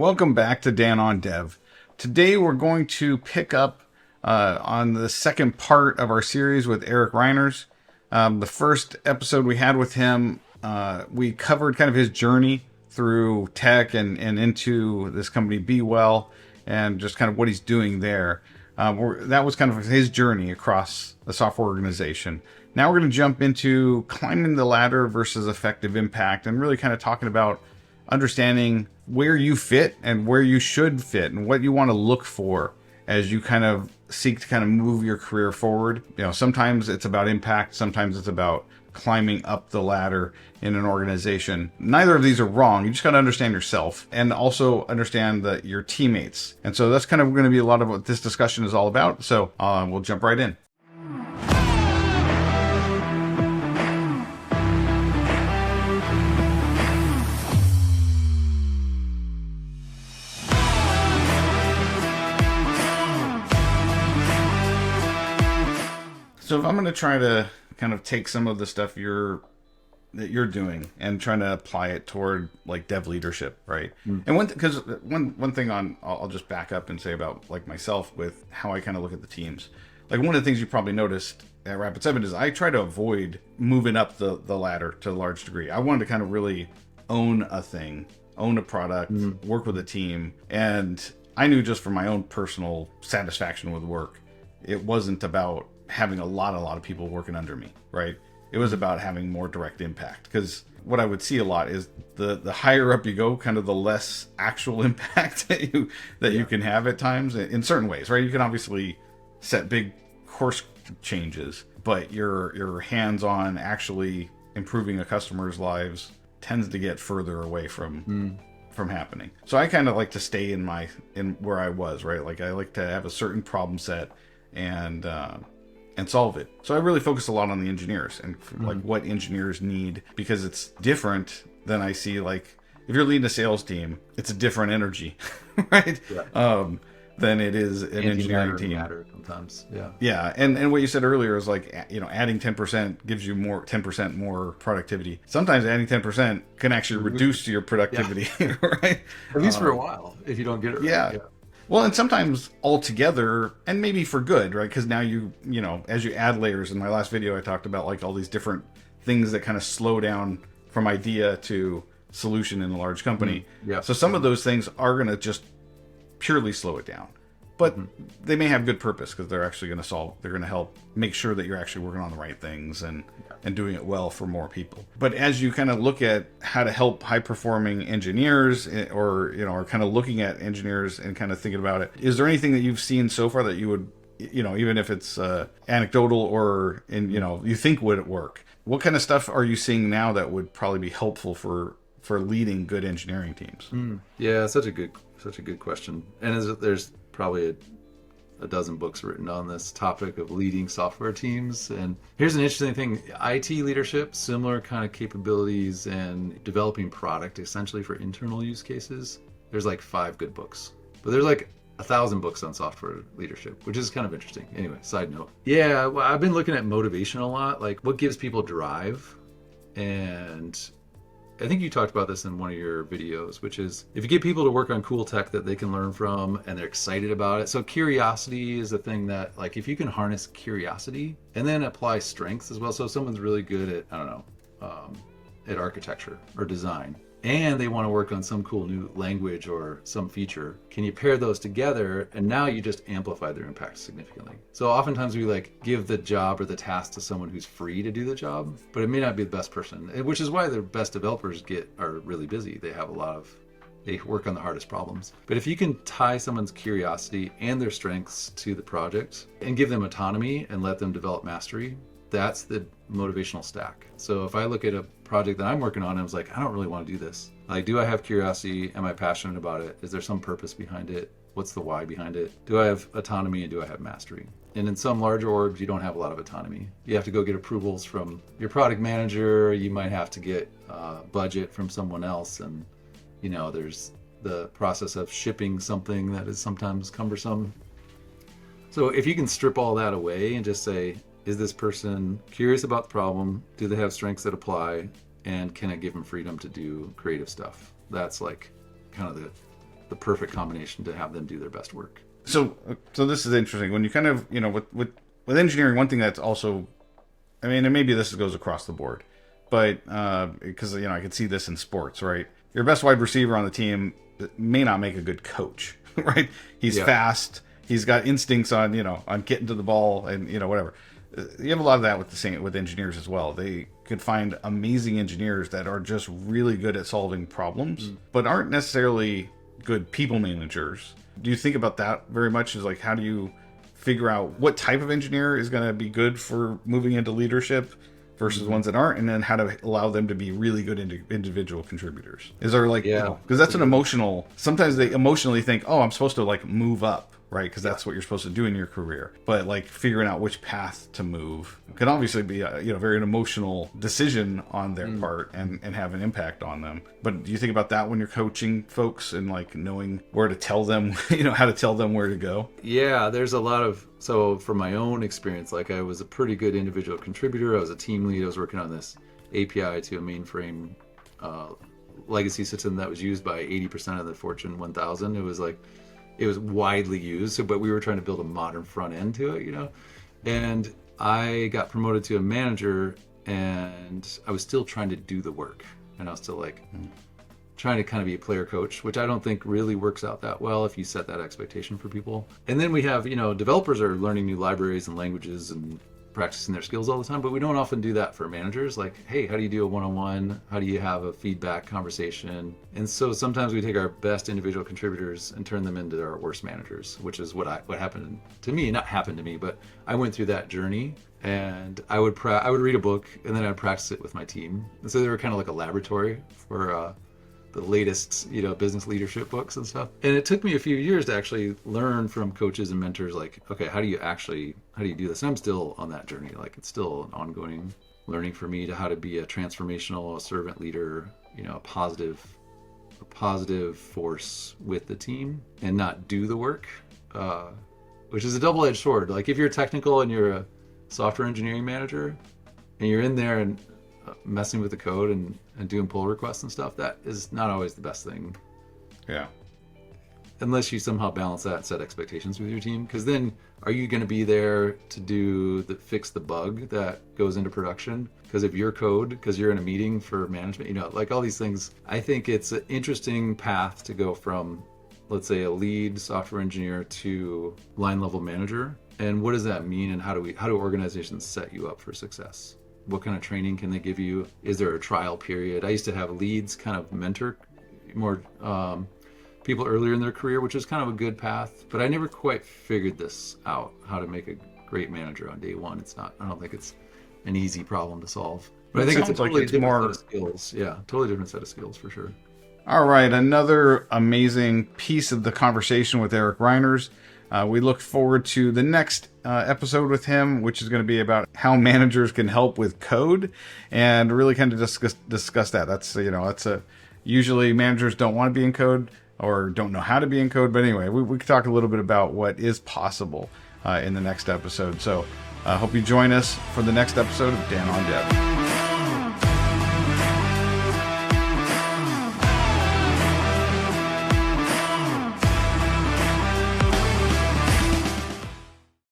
Welcome back to Dan on Dev. Today we're going to pick up on the second part of our series with Eric Reiners. The first episode we had with him, we covered kind of his journey through tech and into this company Be Well, and just kind of what he's doing there. That was kind of his journey across the software organization. Now we're going to jump into climbing the ladder versus effective impact, and really kind of talking about understanding where you fit and where you should fit and what you want to look for as you kind of seek to kind of move your career forward. You know, sometimes it's about impact, sometimes it's about climbing up the ladder in an organization. Neither of these are wrong. You just got to understand yourself and also understand your teammates. And so that's kind of going to be a lot of what this discussion is all about. So we'll jump right in. So if I'm going to try to kind of take some of the stuff that you're doing and trying to apply it toward like dev leadership, right? And one thing I'll just back up and say about like myself with how I kind of look at the teams. Like one of the things you probably noticed at Rapid7 is I try to avoid moving up the ladder to a large degree. I wanted to kind of really own a thing, own a product, work with a team. And I knew just for my own personal satisfaction with work, it wasn't about having a lot of people working under me, right? It was about having more direct impact, because what I would see a lot is the higher up you go, kind of the less actual impact that you can have at times in certain ways, right? You can obviously set big course changes, but your hands-on actually improving a customer's lives tends to get further away from happening. So I kind of like to stay in where I was, right? Like I like to have a certain problem set and solve it. So I really focus a lot on the engineers and like what engineers need, because it's different than I see. Like if you're leading a sales team, it's a different energy, right? Yeah. Than it is an engineering team. Matter sometimes. Yeah. Yeah. And what you said earlier is like, adding 10% gives you 10% more productivity. Sometimes adding 10% can actually reduce your productivity, right? At least for a while, if you don't get it right. Yeah. Well, and sometimes altogether, and maybe for good, right? Because now you as you add layers. In my last video, I talked about like all these different things that kind of slow down from idea to solution in a large company. Yeah. So some of those things are going to just purely slow it down. But they may have good purpose, because they're actually going to they're going to help make sure that you're actually working on the right things and doing it well for more people. But as you kind of look at how to help high performing engineers, or kind of looking at engineers and kind of thinking about it, is there anything that you've seen so far that you would, even if it's anecdotal or you think would it work? What kind of stuff are you seeing now that would probably be helpful for leading good engineering teams? Yeah, such a good question. And there's probably a dozen books written on this topic of leading software teams. And here's an interesting thing. IT leadership, similar kind of capabilities, and developing product essentially for internal use cases. There's like 5 good books, but there's like 1,000 books on software leadership, which is kind of interesting. Anyway, side note. Yeah, well, I've been looking at motivation a lot, like what gives people drive. And I think you talked about this in one of your videos, which is if you get people to work on cool tech that they can learn from and they're excited about it. So curiosity is a thing that, like, if you can harness curiosity and then apply strengths as well. So if someone's really good at, at architecture or design, and they want to work on some cool new language or some feature, can you pair those together? And now you just amplify their impact significantly. So oftentimes we like give the job or the task to someone who's free to do the job, but it may not be the best person, which is why the best developers are really busy. They work on the hardest problems. But if you can tie someone's curiosity and their strengths to the project and give them autonomy and let them develop mastery, that's the motivational stack. So if I look at a project that I'm working on and I was like, I don't really want to do this. Like, do I have curiosity? Am I passionate about it? Is there some purpose behind it? What's the why behind it? Do I have autonomy and do I have mastery? And in some larger orgs, you don't have a lot of autonomy. You have to go get approvals from your product manager. You might have to get budget from someone else. And, there's the process of shipping something that is sometimes cumbersome. So if you can strip all that away and just say, is this person curious about the problem? Do they have strengths that apply? And can I give them freedom to do creative stuff? That's like kind of the perfect combination to have them do their best work. So this is interesting. When you kind of, with engineering, one thing that's also, I mean, and maybe this goes across the board, but because, I can see this in sports, right? Your best wide receiver on the team may not make a good coach, right? He's fast. He's got instincts on, on getting to the ball and, whatever. You have a lot of that with engineers as well. They could find amazing engineers that are just really good at solving problems, but aren't necessarily good people managers. Do you think about that very much? Is like, how do you figure out what type of engineer is going to be good for moving into leadership versus ones that aren't, and then how to allow them to be really good individual contributors? Is there like, because that's an emotional, sometimes they emotionally think, oh, I'm supposed to like move up, right? Because that's what you're supposed to do in your career. But like figuring out which path to move can obviously be a very an emotional decision on their part and have an impact on them. But do you think about that when you're coaching folks and like knowing where to tell them, how to tell them where to go? Yeah, there's a lot of, so from my own experience, like I was a pretty good individual contributor. I was a team lead. I was working on this API to a mainframe legacy system that was used by 80% of the Fortune 1000. It was widely used, but we were trying to build a modern front end to it, And I got promoted to a manager, and I was still trying to do the work. And I was still like trying to kind of be a player coach, which I don't think really works out that well if you set that expectation for people. And then we have, developers are learning new libraries and languages and practicing their skills all the time, but we don't often do that for managers. Like, hey, how do you do a one-on-one? How do you have a feedback conversation? And so sometimes we take our best individual contributors and turn them into our worst managers, which is what happened to me. Not happened to me, but I went through that journey, and I would read a book, and then I'd practice it with my team. And so they were kind of like a laboratory for the latest, business leadership books and stuff. And it took me a few years to actually learn from coaches and mentors, like, okay, how do you do this? And I'm still on that journey. Like, it's still an ongoing learning for me to how to be a transformational, a servant leader, a positive force with the team and not do the work, which is a double-edged sword. Like, if you're technical and you're a software engineering manager and you're in there and messing with the code and doing pull requests and stuff, that is not always the best thing. Yeah. Unless you somehow balance that and set expectations with your team, because then are you going to be there to fix the bug that goes into production because of your code, because you're in a meeting for management, like all these things. I think it's an interesting path to go from, let's say, a lead software engineer to line level manager. And what does that mean, and how do organizations set you up for success? What kind of training can they give you? Is there a trial period? I used to have leads kind of mentor more people earlier in their career, which is kind of a good path, but I never quite figured this out, how to make a great manager on day one. I don't think it's an easy problem to solve, but I think it's a totally different set of skills. Yeah, totally different set of skills for sure. All right, another amazing piece of the conversation with Eric Reiners. We look forward to the next episode with him, which is going to be about how managers can help with code, and really kind of discuss that. That's usually managers don't want to be in code or don't know how to be in code. But anyway, we can talk a little bit about what is possible in the next episode. So I hope you join us for the next episode of Dan on Dev.